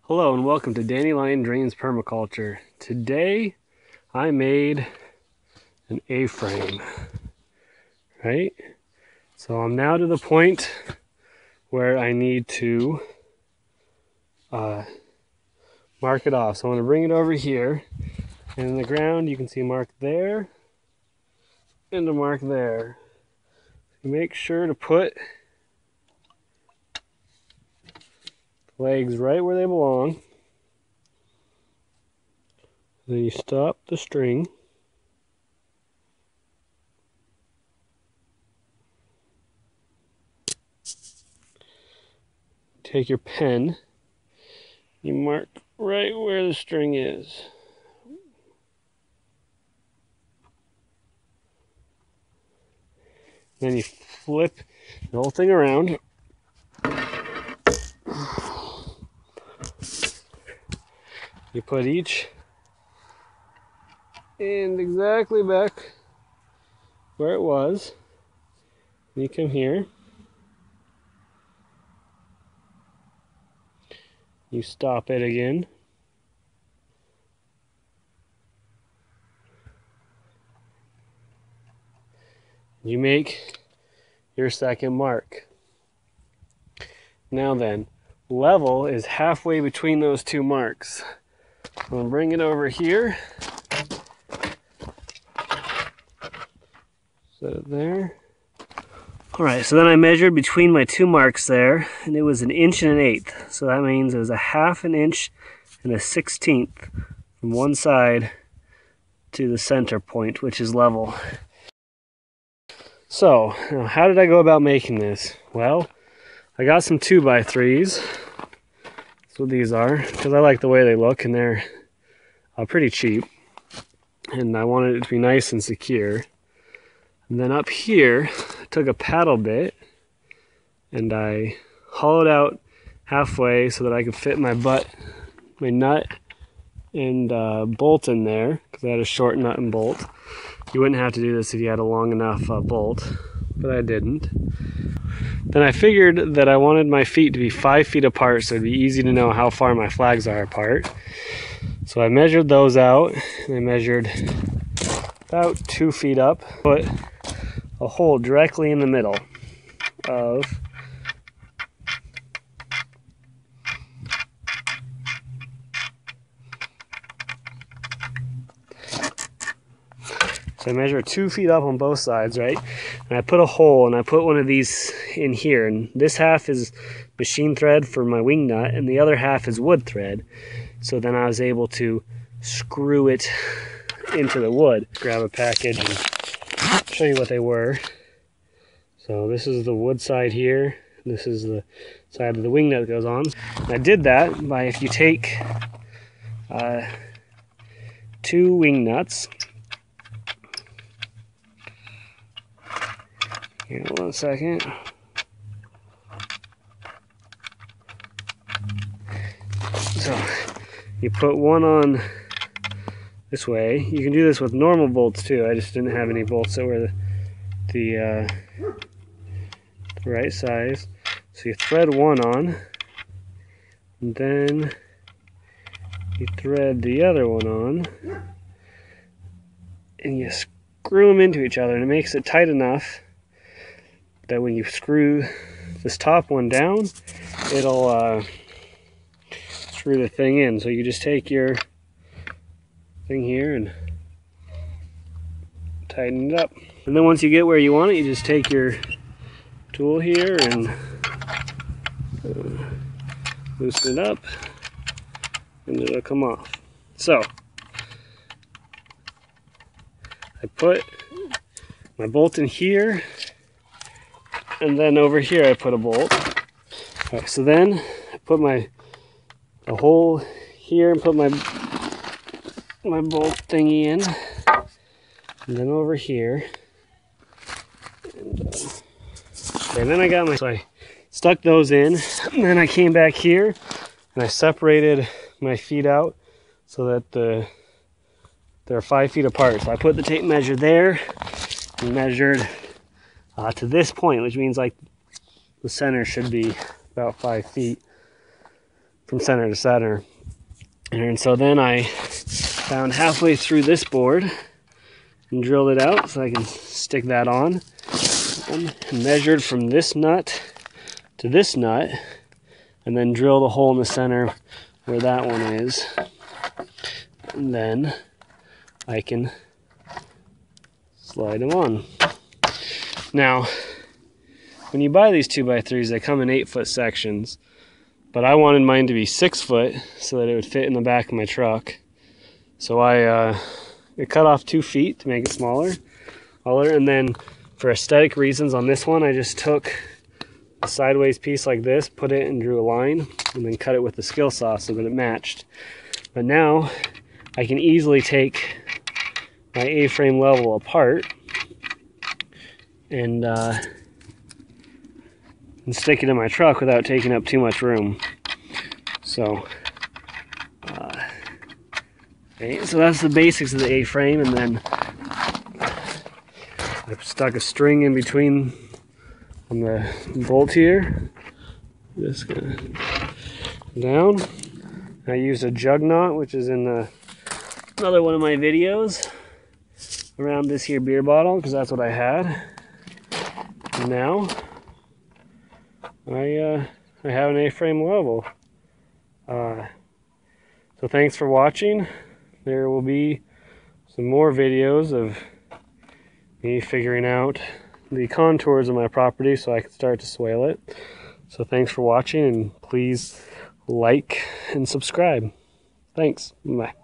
Hello and welcome to Dandelion Dreams Permaculture. Today I made an A-frame, right? So I'm now to the point where I need to mark it off. So I'm going to bring it over here, and in the ground you can see a mark there and a mark there. Make sure to put legs right where they belong. Then you stop the string. Take your pen. You mark right where the string is. Then you flip the whole thing around. You put each end exactly back where it was. You come here. You stop it again. You make your second mark. Now then, level is halfway between those two marks. I'm going to bring it over here. Set it there. Alright, so then I measured between my two marks there, and it was 1 1/8 inches. So that means it was 1/2 inch and 1/16 from one side to the center point, which is level. So, now how did I go about making this? Well, I got some 2x3s. That's what these are, because I like the way they look, and they're pretty cheap. And I wanted it to be nice and secure. And then up here, I took a paddle bit and I hollowed out halfway so that I could fit my nut and bolt in there, because I had a short nut and bolt. You wouldn't have to do this if you had a long enough bolt, but I didn't. Then I figured that I wanted my feet to be 5 feet apart so it'd be easy to know how far my flags are apart. So I measured those out, and I measured about 2 feet up. Put a hole directly in the middle of So I measure 2 feet up on both sides, right? And I put a hole, and I put one of these in here. And this half is machine thread for my wing nut, and the other half is wood thread. So then I was able to screw it into the wood. Grab a package and show you what they were. So this is the wood side here. This is the side of the wing nut that goes on. And I did that by, if you take 2 wing nuts. Here, 1 second. So you put one on this way. You can do this with normal bolts too. I just didn't have any bolts that were the right size. So you thread one on, and then you thread the other one on, and you screw them into each other, and it makes it tight enough that when you screw this top one down, it'll screw the thing in. So you just take your thing here and tighten it up. And then once you get where you want it, you just take your tool here and loosen it up, and it'll come off. So I put my bolt in here, and then over here I put a bolt. Alright, so then I put a hole here and put my bolt thingy in, and then over here. And then I got so I stuck those in, and then I came back here and I separated my feet out so that they're 5 feet apart. So I put the tape measure there and measured to this point, which means like the center should be about 5 feet from center to center. And so then I found halfway through this board and drilled it out so I can stick that on. And measured from this nut to this nut, and then drilled a hole in the center where that one is. And then I can slide them on. Now, when you buy these 2x3s, they come in 8-foot sections, but I wanted mine to be 6 foot so that it would fit in the back of my truck. So I cut off 2 feet to make it smaller, and then for aesthetic reasons on this one, I just took a sideways piece like this, put it and drew a line, and then cut it with the skill saw so that it matched. But now I can easily take my A-frame level apart and stick it in my truck without taking up too much room. So, okay, so that's the basics of the A-frame, and then I've stuck a string in between on the bolt here. Just gonna down. I used a jug knot, which is in another one of my videos, around this here beer bottle, because that's what I had. And now I have an A-frame level. So thanks for watching. There will be some more videos of me figuring out the contours of my property so I can start to swale it. So thanks for watching, and please like and subscribe. Thanks. Bye.